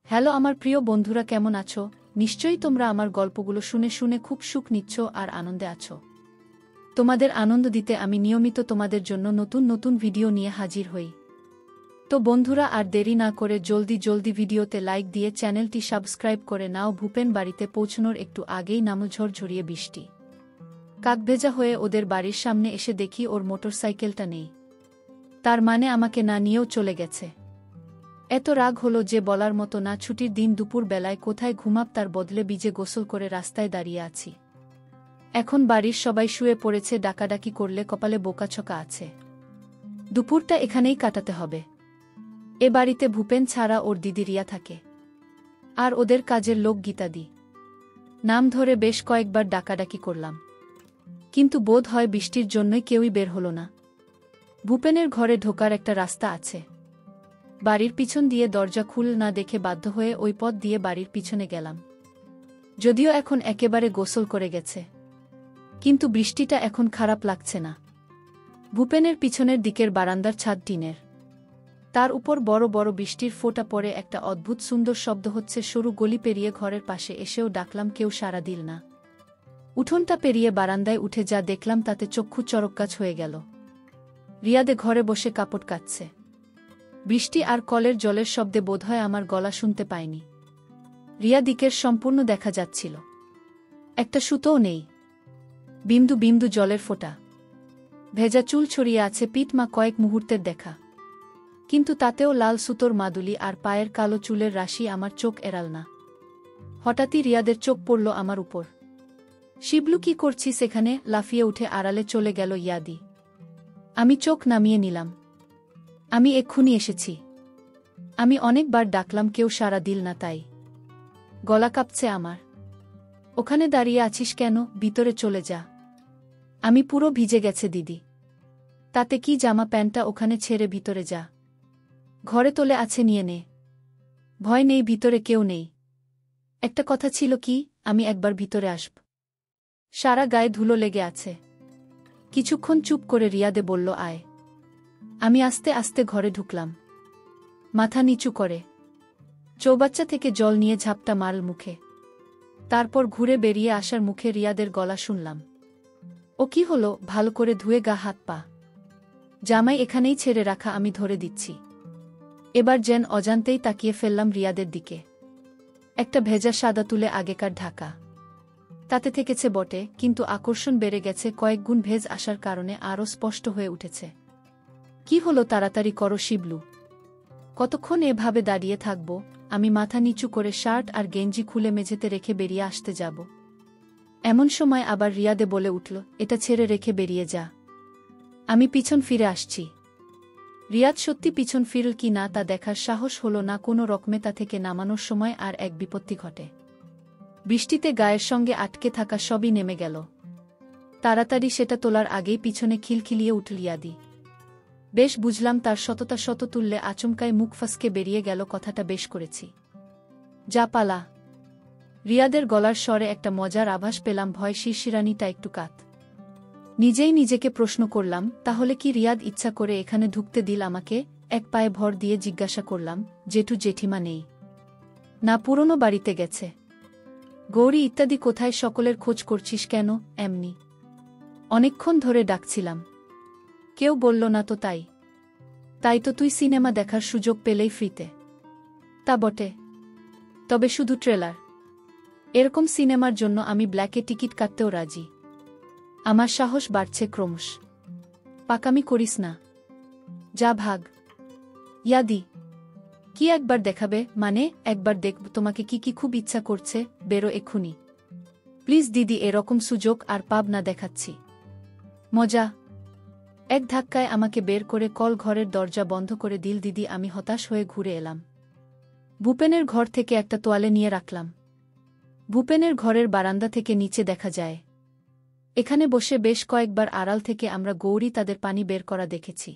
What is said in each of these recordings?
Hello আমার প্রিয় বন্ধুরা, কেমন আছো? নিশ্চয়ই তোমরা আমার গল্পগুলো শুনে শুনে খুব সুখ নিচ্ছ আর আনন্দে আছো। তোমাদের আনন্দ দিতে আমি নিয়মিত তোমাদের জন্য নতুন নতুন ভিডিও নিয়ে হাজির হই। তো বন্ধুরা, আর দেরি না করে জলদি জলদি ভিডিওতে লাইক দিয়ে চ্যানেলটি সাবস্ক্রাইব করে নাও। ভূপেন বাড়িতে পৌঁছানোর একটু আগেই নামল ঝড়ঝড়িয়ে বৃষ্টি। কাকভেজা হয়ে ওদের বাড়ির সামনে এসে দেখি ওর মোটরসাইকেলটা নেই। তার মানে আমাকে না নিয়েও চলে গেছে। এত রাগ হলো যে বলার মতো না। ছুটির দিন দুপুর বেলায় কোথায় ঘুমাব, তার বদলে ভিজে গোসল করে রাস্তায় দাঁড়িয়ে আছি। এখন বাড়ির সবাই শুয়ে পড়েছে, ডাকাডাকি করলে কপালে বোকাছকা আছে। দুপুরটা এখানেই কাটাতে হবে। এ বাড়িতে ভূপেন ছাড়া ওর দিদি রিয়া থাকে, আর ওদের কাজের লোক গীতাদি। নাম ধরে বেশ কয়েকবার ডাকাডাকি করলাম, কিন্তু বোধ হয় বৃষ্টির জন্যই কেউই বের হলো না। ভূপেনের ঘরে ঢোকার একটা রাস্তা আছে। বাড়ির পিছন দিয়ে দরজা খুল না দেখে বাধ্য হয়ে ওই পথ দিয়ে বাড়ির পিছনে গেলাম। যদিও এখন একেবারে গোসল করে গেছে, কিন্তু বৃষ্টিটা এখন খারাপ লাগছে না। ভূপেনের পিছনের দিকের বারান্দার ছাদ টিনের, তার উপর বড় বড় বৃষ্টির ফোঁটা পড়ে একটা অদ্ভুত সুন্দর শব্দ হচ্ছে। সরু গলি পেরিয়ে ঘরের পাশে এসেও ডাকলাম, কেউ সাড়া দিল না। উঠোনটা পেরিয়ে বারান্দায় উঠে যা দেখলাম তাতে চক্ষু চরকগাছ হয়ে গেল। রিয়াদে ঘরে বসে কাপড় কাচ্ছে। বৃষ্টি আর কলের জলের শব্দে বোধহয় আমার গলা শুনতে পায়নি। রিয়া দিকের সম্পূর্ণ দেখা যাচ্ছিল, একটা সুতোও নেই। বিন্দু বিন্দু জলের ফোঁটা, ভেজা চুল ছড়িয়ে আছে পিঠ-মা কয়েক মুহূর্তের দেখা, কিন্তু তাতেও লাল সুতোর মাদুলি আর পায়ের কালো চুলের রাশি আমার চোখ এড়াল না। হঠাৎই রিয়াদের চোখ পড়ল আমার উপর। শিবলু, কি করছিস এখানে? লাফিয়ে উঠে আড়ালে চলে গেল ইয়াদি। আমি চোখ নামিয়ে নিলাম। আমি এক্ষুনি এসেছি। আমি অনেকবার ডাকলাম, কেউ সাড়া দিল না, তাই গলা কাঁপছে আমার। ওখানে দাঁড়িয়ে আছিস কেন? ভিতরে চলে যা। আমি পুরো ভিজে গেছে দিদি। তাতে কি, জামা প্যান্টটা ওখানে ছেড়ে ভিতরে যা। ঘরে তোলে আছে, নিয়ে নে। ভয় নেই, ভিতরে কেউ নেই। একটা কথা ছিল কি, আমি একবার ভিতরে আসব। সারা গায়ে ধুলো লেগে আছে। কিছুক্ষণ চুপ করে রিয়াদে বলল, আয়। আমি আস্তে আস্তে ঘরে ঢুকলাম, মাথা নিচু করে। চৌবাচ্চা থেকে জল নিয়ে ঝাপটা মারল মুখে। তারপর ঘুরে বেরিয়ে আসার মুখে রিয়াদের গলা শুনলাম। ও কি হলো? ভালো করে ধুয়ে গা হাত পা। জামাই এখানেই ছেড়ে রাখা, আমি ধরে দিচ্ছি। এবার যেন অজান্তেই তাকিয়ে ফেললাম রিয়াদের দিকে। একটা ভেজা সাদা তুলে আগেকার ঢাকা, তাতে থেকেছে বটে, কিন্তু আকর্ষণ বেড়ে গেছে, কয়েক গুণ ভেজ আসার কারণে আরও স্পষ্ট হয়ে উঠেছে। কি হলো? তাড়াতাড়ি করো শিবলু। কতক্ষণ এভাবে দাঁড়িয়ে থাকব? আমি মাথা নিচু করে শার্ট আর গেঞ্জি খুলে মেঝেতে রেখে বেরিয়ে আসতে যাব। এমন সময় আবার রিয়াদে বলে উঠল, এটা ছেড়ে রেখে বেরিয়ে যা। আমি পিছন ফিরে আসছি। রিয়াদ সত্যি পিছন ফিরল কি না তা দেখার সাহস হলো না। কোনো রকমে তা থেকে নামানোর সময় আর এক বিপত্তি ঘটে। বৃষ্টিতে গায়ের সঙ্গে আটকে থাকা সবই নেমে গেল। তাড়াতাড়ি সেটা তোলার আগেই পিছনে খিলখিলিয়ে উঠল ইয়াদি। বেশ বুঝলাম তার সততা, শত তুললে আচমকায় মুখ ফসকে বেরিয়ে গেল, কথাটা বেশ করেছি। যা পালা। রিয়াদের গলার স্বরে একটা মজার আভাস পেলাম, ভয় শিরশিরানিটা একটু কাত। নিজেই নিজেকে প্রশ্ন করলাম, তাহলে কি রিয়াদ ইচ্ছা করে এখানে ঢুকতে দিল আমাকে? এক পায়ে ভর দিয়ে জিজ্ঞাসা করলাম, জেঠু জেঠিমা নেই? না, পুরনো বাড়িতে গেছে। গৌরী ইত্যাদি কোথায়? সকলের খোঁজ করছিস কেন? এমনি অনেকক্ষণ ধরে ডাকছিলাম, কেউ বলল না তো, তাই তো তুই সিনেমা দেখার সুযোগ পেলেই ফ্রিতে। তা বটে, তবে শুধু ট্রেলার। এরকম সিনেমার জন্য আমি ব্ল্যাকে টিকিট কাটতেও রাজি। আমার সাহস বাড়ছে ক্রমশ। পাকামি করিস না, যা ভাগ। ইয়াদি, কি একবার দেখাবে? মানে একবার দেখব তোমাকে। কি খুব ইচ্ছা করছে? বেরো এক্ষুনি প্লিজ দিদি, এরকম সুযোগ আর পাব না, দেখাচ্ছি মজা। এক ধাক্কায় আমাকে বের করে কল ঘরের দরজা বন্ধ করে দিল দিদি। আমি হতাশ হয়ে ঘুরে এলাম। ভূপেনের ঘর থেকে একটা তোয়ালে নিয়ে রাখলাম। ভূপেনের ঘরের বারান্দা থেকে নিচে দেখা যায়। এখানে বসে বেশ কয়েকবার আড়াল থেকে আমরা গৌরী তাদের পানি বের করা দেখেছি।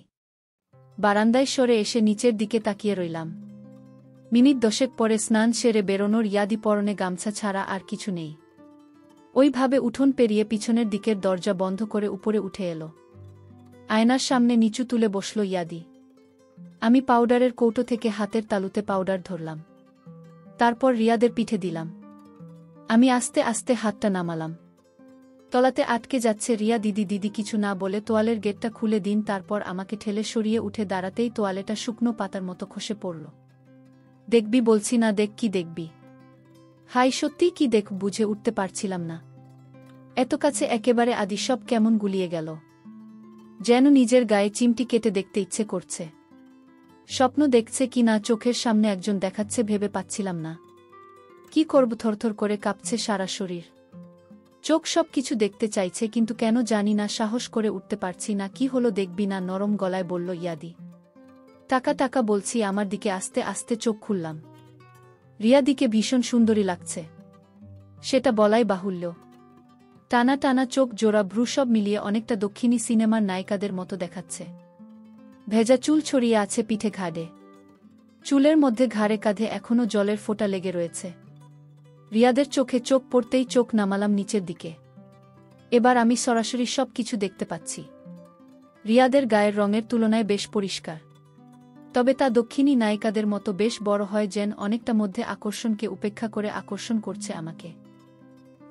বারান্দায় সরে এসে নিচের দিকে তাকিয়ে রইলাম। মিনিট 10 পরে স্নান সেরে বেরোনোর ইয়াদি, পরনে গামছা ছাড়া আর কিছু নেই। ওইভাবে উঠোন পেরিয়ে পিছনের দিকের দরজা বন্ধ করে উপরে উঠে এলো। আয়নার সামনে নিচু তুলে বসল ইয়াদি। আমি পাউডারের কৌটো থেকে হাতের তালুতে পাউডার ধরলাম। তারপর রিয়াদের পিঠে দিলাম। আমি আস্তে আস্তে হাতটা নামালাম। তলাতে আটকে যাচ্ছে। রিয়া দিদি দিদি কিছু না বলে তোয়ালের গেটটা খুলে দিন, তারপর আমাকে ঠেলে সরিয়ে উঠে দাঁড়াতেই তোয়ালেটা শুকনো পাতার মতো খসে পড়ল। দেখবি বলছি না, দেখ। কি দেখবি? হাই, সত্যিই কি দেখ? বুঝে উঠতে পারছিলাম না। এত কাছে একেবারে আদি সব কেমন গুলিয়ে গেল, যেন নিজের গায়ে চিমটি কেটে দেখতে ইচ্ছে করছে। স্বপ্ন দেখছে কি না চোখের সামনে একজন দেখাচ্ছে ভেবে পাচ্ছিলাম না। কি করব? থরথর করে কাঁপছে সারা শরীর। চোখ সব কিছু দেখতে চাইছে, কিন্তু কেন জানি না সাহস করে উঠতে পারছি না। কি হলো দেখবি না? নরম গলায় বলল ইয়াদি। টাকা টাকা বলছি আমার দিকে। আস্তে আস্তে চোখ খুললাম। রিয়াদিকে ভীষণ সুন্দরী লাগছে, সেটা বলাই বাহুল্য। টানা টানা চোখ, জোড়া ভ্রু, সব মিলিয়ে অনেকটা দক্ষিণী সিনেমার নায়িকাদের মতো দেখাচ্ছে। ভেজা চুল ছড়িয়ে আছে পিঠে ঘাড়ে। চুলের মধ্যে ঘাড়ে কাঁধে এখনও জলের ফোঁটা লেগে রয়েছে। রিয়াদের চোখে চোখ পড়তেই চোখ নামালাম নিচের দিকে। এবার আমি সরাসরি সব কিছু দেখতে পাচ্ছি। রিয়াদের গায়ের রঙের তুলনায় বেশ পরিষ্কার, তবে তা দক্ষিণী নায়িকাদের মতো বেশ বড় হয়, যেন অনেকটা মধ্যে আকর্ষণকে উপেক্ষা করে আকর্ষণ করছে আমাকে।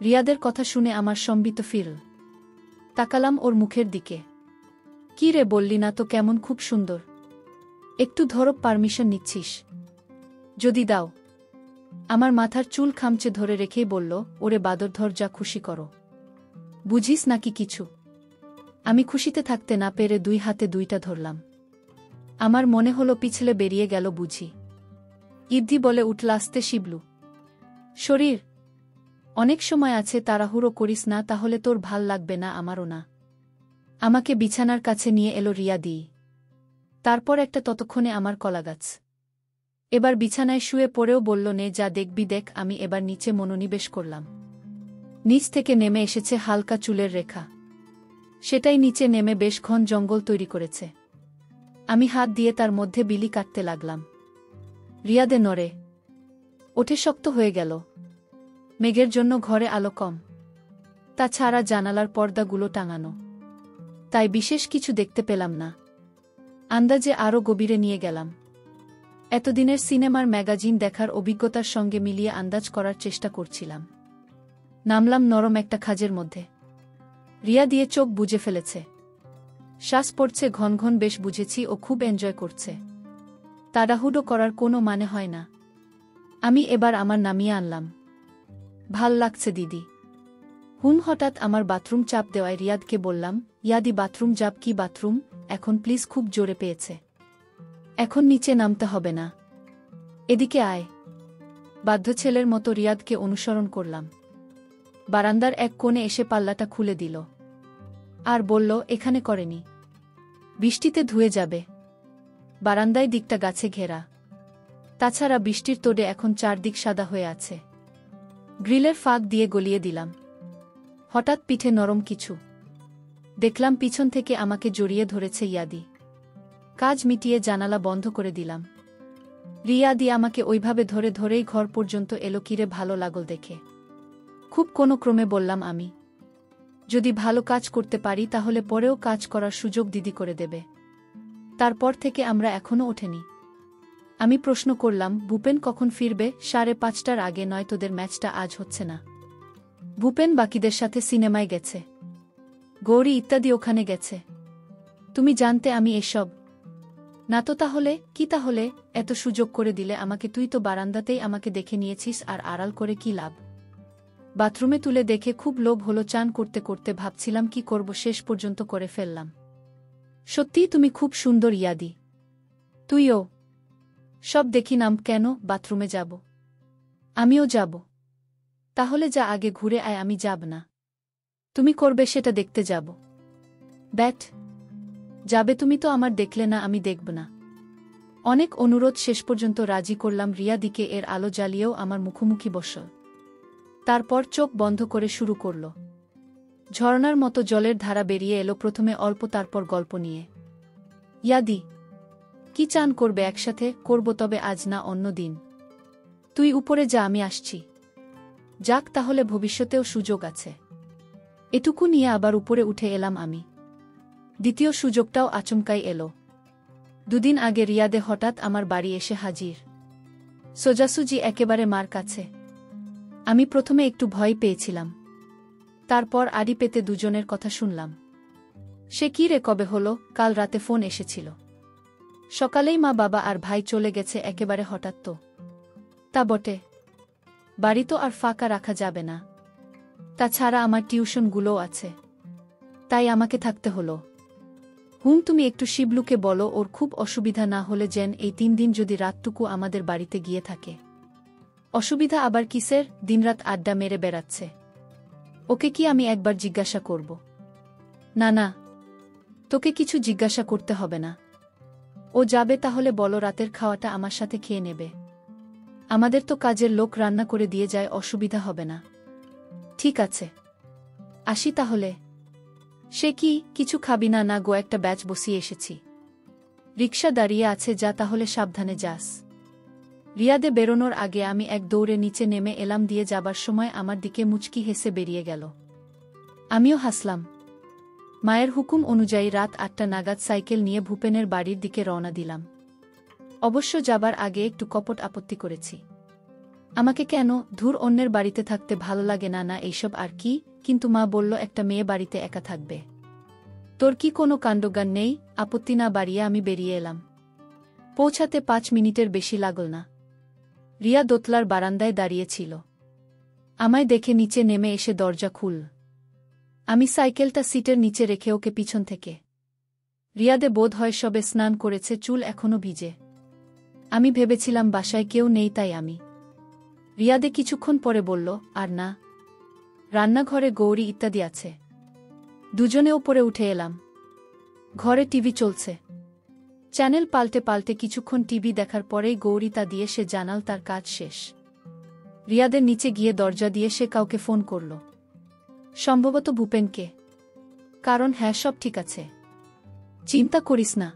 রিয়াদের কথা শুনে আমার সম্বিত ফিরল। তাকালাম ওর মুখের দিকে। কি রে, বললি না তো কেমন খুব সুন্দর? একটু ধরো, পারমিশন নিচ্ছিস? যদি দাও। আমার মাথার চুল খামচে ধরে রেখেই বলল, ওরে বাদর, ধর, যা খুশি করো। বুঝিস নাকি কিছু? আমি খুশিতে থাকতে না পেরে দুই হাতে দুইটা ধরলাম। আমার মনে হলো পিছলে বেরিয়ে গেল বুঝি। ইদ্ধি বলে উঠল আস্তে, শিবলু, শরীর, অনেক সময় আছে, তাড়াহুড়ো করিস না, তাহলে তোর ভাল লাগবে না, আমারও না। আমাকে বিছানার কাছে নিয়ে এলো রিয়াদি। তারপর একটা ততক্ষণে আমার কলাগাছ। এবার বিছানায় শুয়ে পড়েও বলল, নে যা দেখবি দেখ। আমি এবার নিচে মনোনিবেশ করলাম। নিচ থেকে নেমে এসেছে হালকা চুলের রেখা। সেটাই নিচে নেমে বেশ ঘন জঙ্গল তৈরি করেছে। আমি হাত দিয়ে তার মধ্যে বিলি কাটতে লাগলাম। রিয়াদে নড়ে ওঠে, শক্ত হয়ে গেল। মেঘের জন্য ঘরে আলো কম, তাছাড়া জানালার পর্দাগুলো টাঙানো, তাই বিশেষ কিছু দেখতে পেলাম না। আন্দাজে আরও গভীরে নিয়ে গেলাম। এতদিনের সিনেমার ম্যাগাজিন দেখার অভিজ্ঞতার সঙ্গে মিলিয়ে আন্দাজ করার চেষ্টা করছিলাম। নামলাম নরম একটা খাজের মধ্যে। রিয়া দিয়ে চোখ বুজে ফেলেছে, শ্বাস পড়ছে ঘন ঘন। বেশ বুঝেছি ও খুব এনজয় করছে। তাড়াহুড়ো করার কোনো মানে হয় না। আমি এবার আমার নামিয়ে আনলাম। ভাল লাগছে দিদি। হঠাৎ আমার বাথরুম চাপ দেওয়ায় রিয়াদকে বললাম, ইয়াদি বাথরুম যাব? কি বাথরুম? এখন প্লিজ, খুব জোরে পেয়েছে। এখন নিচে নামতে হবে না, এদিকে আয়। বাধ্য ছেলের মতো রিয়াদকে অনুসরণ করলাম। বারান্দার এক কোণে এসে পাল্লাটা খুলে দিল আর বলল, এখানে করেনি, বৃষ্টিতে ধুয়ে যাবে। বারান্দায় দিকটা গাছে ঘেরা, তাছাড়া বৃষ্টির তোড়ে এখন চারদিক সাদা হয়ে আছে। গ্রিলের ফাঁক দিয়ে গলিয়ে দিলাম। হঠাৎ পিঠে নরম কিছু দেখলাম, পিছন থেকে আমাকে জড়িয়ে ধরেছে ইয়াদি। কাজ মিটিয়ে জানালা বন্ধ করে দিলাম। রিয়াদি আমাকে ওইভাবে ধরে ধরেই ঘর পর্যন্ত এলো। কিরে, ভালো লাগল দেখে? খুব কোনো ক্রমে বললাম আমি। যদি ভালো কাজ করতে পারি তাহলে পরেও কাজ করার সুযোগ দিদি করে দেবে। তারপর থেকে আমরা এখনো ওঠেনি। আমি প্রশ্ন করলাম, ভূপেন কখন ফিরবে? 5:30টার আগে নয়। তোদের ম্যাচটা আজ হচ্ছে না? ভূপেন বাকিদের সাথে সিনেমায় গেছে, গৌরী ইত্যাদি ওখানে গেছে। তুমি জানতে আমি এসব? না তো। তাহলে কি? তাহলে এত সুযোগ করে দিলে আমাকে। তুই তো বারান্দাতেই আমাকে দেখে নিয়েছিস, আর আড়াল করে কি লাভ? বাথরুমে তুলে দেখে খুব লোভ হলো। চান করতে করতে ভাবছিলাম কি করব, শেষ পর্যন্ত করে ফেললাম। সত্যিই তুমি খুব সুন্দর ইয়াদি। তুইও। সব দেখি নাম। কেন? বাথরুমে যাব? আমিও যাব। তাহলে যা, আগে ঘুরে আয়। আমি যাব না, তুমি করবে সেটা দেখতে যাব। ব্যাট যাবে তুমি তো আমার দেখলে না, আমি দেখব না। অনেক অনুরোধ শেষ পর্যন্ত রাজি করলাম রিয়াদিকে। এর আলো জ্বালিয়েও আমার মুখোমুখি বসল। তারপর চোখ বন্ধ করে শুরু করল। ঝর্ণার মতো জলের ধারা বেরিয়ে এলো, প্রথমে অল্প, তারপর গল্প নিয়ে। ইয়াদি, কি চান করবে? একসাথে করব, তবে আজ না, অন্য দিন। তুই উপরে যা, আমি আসছি। যাক, তাহলে ভবিষ্যতেও সুযোগ আছে। এটুকু নিয়ে আবার উপরে উঠে এলাম আমি। দ্বিতীয় সুযোগটাও আচমকাই এলো। 2 দিন আগে রিয়াদে হঠাৎ আমার বাড়ি এসে হাজির। সোজাসুজি একেবারে মার কাছে। আমি প্রথমে একটু ভয় পেয়েছিলাম, তারপর আড়ি পেতে দুজনের কথা শুনলাম। সে কি রে, কবে হলো? কাল রাতে ফোন এসেছিল। সকালেই মা, বাবা আর ভাই চলে গেছে একেবারে হঠাৎ তো। তা বটে, বাড়ি তো আর ফাঁকা রাখা যাবে না। তাছাড়া আমার টিউশনগুলোও আছে, তাই আমাকে থাকতে হলো। তুমি একটু শিবলুকে বলো ওর খুব অসুবিধা না হলে যেন এই 3 দিন যদি রাতটুকু আমাদের বাড়িতে গিয়ে থাকে। অসুবিধা আবার কিসের? দিনরাত আড্ডা মেরে বেড়াচ্ছে। ওকে কি আমি একবার জিজ্ঞাসা করব? না না, তোকে কিছু জিজ্ঞাসা করতে হবে না। ও যাবে তাহলে বলো রাতের খাওয়াটা আমার সাথে খেয়ে নেবে। আমাদের তো কাজের লোক রান্না করে দিয়ে যায়, অসুবিধা হবে না। ঠিক আছে, আসি তাহলে। সে কি, কিছু খাবি না? না গো, একটা ব্যাচ বসিয়ে এসেছি। রিকশা দাঁড়িয়ে আছে, যা তাহলে সাবধানে যাস। রিয়াদে বেরোনোর আগে আমি এক দৌড়ে নিচে নেমে এলাম, দিয়ে যাবার সময় আমার দিকে মুচকি হেসে বেরিয়ে গেল। আমিও হাসলাম। মায়ের হুকুম অনুযায়ী রাত 8টা নাগাদ সাইকেল নিয়ে ভূপেনের বাড়ির দিকে রওনা দিলাম। অবশ্য যাবার আগে একটু কপট আপত্তি করেছি। আমাকে কেন, ধুর, অন্যের বাড়িতে থাকতে ভালো লাগে না, না এইসব আর কি। কিন্তু মা বলল একটা মেয়ে বাড়িতে একা থাকবে। তোর কি কোনো কাণ্ডজ্ঞান নেই? আপত্তি না বাড়িয়ে আমি বেরিয়ে এলাম। পৌঁছাতে 5 মিনিটের বেশি লাগল না। রিয়া দোতলার বারান্দায় দাঁড়িয়েছিল। আমায় দেখে নিচে নেমে এসে দরজা খুল। আমি সাইকেলটা সিটের নিচে রেখে ওকে পিছন থেকে। রিয়াদে বোধ হয় সবে স্নান করেছে, চুল এখনো ভিজে। আমি ভেবেছিলাম বাসায় কেউ নেই, তাই আমি। রিয়াদে কিছুক্ষণ পরে বলল, আর না, রান্নাঘরে গৌরী ইত্যাদি আছে। দুজনে ওপরে উঠে এলাম। ঘরে টিভি চলছে। চ্যানেল পাল্টে পাল্টে কিছুক্ষণ টিভি দেখার পরেই গৌরী তা দিয়ে সে জানাল তার কাজ শেষ। রিয়াদের নিচে গিয়ে দরজা দিয়ে সে কাউকে ফোন করল, সম্ভবত ভূপেনকে। কারণ হ্যাঁ, সব ঠিক আছে, চিন্তা করিস না,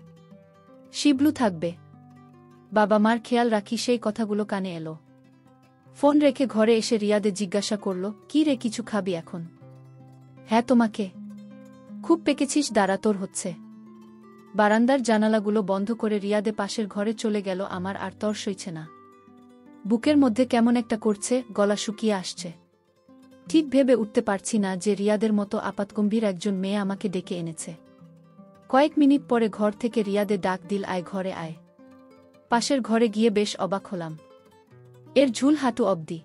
শিবলু থাকবে, বাবা মার খেয়াল রাখি, সেই কথাগুলো কানে এলো। ফোন রেখে ঘরে এসে রিয়াদে জিজ্ঞাসা করল, কি রে, কিছু খাবি এখন? হ্যাঁ, তোমাকে। খুব পেকেছিস, দাঁড়া, তোর হচ্ছে। বারান্দার জানালাগুলো বন্ধ করে রিয়াদে পাশের ঘরে চলে গেল। আমার আর তর সইছে না। বুকের মধ্যে কেমন একটা করছে, গলা শুকিয়ে আসছে। ঠিক ভেবে উঠতে পারছি না যে রিয়াদের মতো আপাতগম্ভীর একজন মেয়ে আমাকে ডেকে এনেছে। কয়েক মিনিট পরে ঘর থেকে রিয়াদে ডাক দিল, আয়, ঘরে আয়। পাশের ঘরে গিয়ে বেশ অবাক হলাম। এর ঝুল হাঁটু অবধি।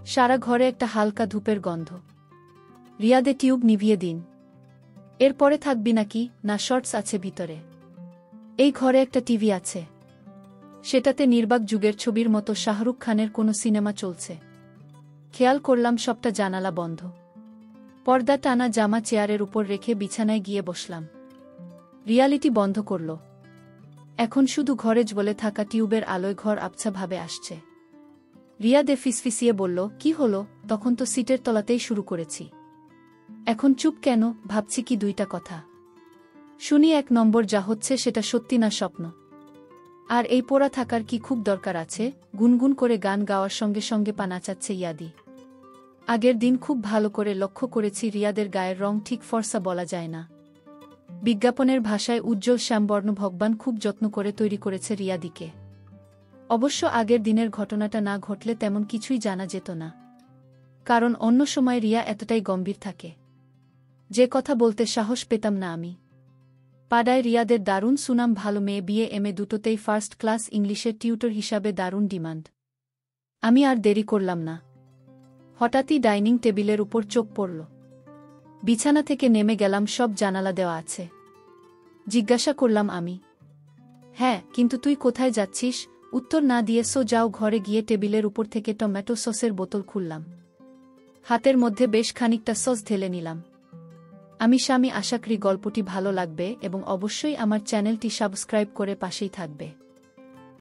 সারা ঘরে একটা হালকা ধূপের গন্ধ। রিয়াদে টিউব নিভিয়ে দিন। এরপরে থাকবি নাকি? না, শর্টস আছে ভিতরে। এই ঘরে একটা টিভি আছে, সেটাতে নির্বাক যুগের ছবির মতো শাহরুখ খানের কোনো সিনেমা চলছে। খেয়াল করলাম সবটা জানালা বন্ধ। পর্দা টানা জামা চেয়ারের উপর রেখে বিছানায় গিয়ে বসলাম। রিয়ালিটি বন্ধ করল। এখন শুধু ঘরে জ্বলে থাকা টিউবের আলোয় ঘর আবছাভাবে আসছে। রিয়াদে ফিসফিসিয়ে বলল, কি হলো? তখন তো সিটের তলাতেই শুরু করেছি। এখন চুপ কেন? ভাবছি কি 2টা কথা। শুনি 1 নম্বর, যা হচ্ছে সেটা সত্যি না স্বপ্ন? আর এই পোড়া থাকার কি খুব দরকার আছে? গুনগুন করে গান গাওয়ার সঙ্গে সঙ্গে পা নাচাচ্ছে ইয়াদি। আগের দিন খুব ভালো করে লক্ষ্য করেছি, রিয়াদের গায়ের রং ঠিক ফর্সা বলা যায় না। বিজ্ঞাপনের ভাষায় উজ্জ্বল শ্যামবর্ণ। ভগবান খুব যত্ন করে তৈরি করেছে রিয়াদিকে। অবশ্য আগের দিনের ঘটনাটা না ঘটলে তেমন কিছুই জানা যেত না, কারণ অন্য সময় রিয়া এতটাই গম্ভীর থাকে যে কথা বলতে সাহস পেতাম না আমি। পাড়ায় রিয়াদের দারুণ সুনাম, ভালো মেয়ে, বিএ এমএ দুটোতেই ফার্স্ট ক্লাস, ইংলিশের টিউটর হিসাবে দারুণ ডিমান্ড। আমি আর দেরি করলাম না। হঠাৎই ডাইনিং টেবিলের উপর চোখ পড়ল। বিছানা থেকে নেমে গেলাম, সব জানালা দেওয়া আছে। জিজ্ঞাসা করলাম আমি। হ্যাঁ, কিন্তু তুই কোথায় যাচ্ছিস? উত্তর না দিয়ে যাও ঘরে গিয়ে টেবিলের উপর থেকে টমেটো সসের বোতল খুললাম। হাতের মধ্যে বেশ খানিকটা সস ঢেলে নিলাম। আমি স্বামী, আশা করি গল্পটি ভালো লাগবে এবং অবশ্যই আমার চ্যানেলটি সাবস্ক্রাইব করে পাশেই থাকবে।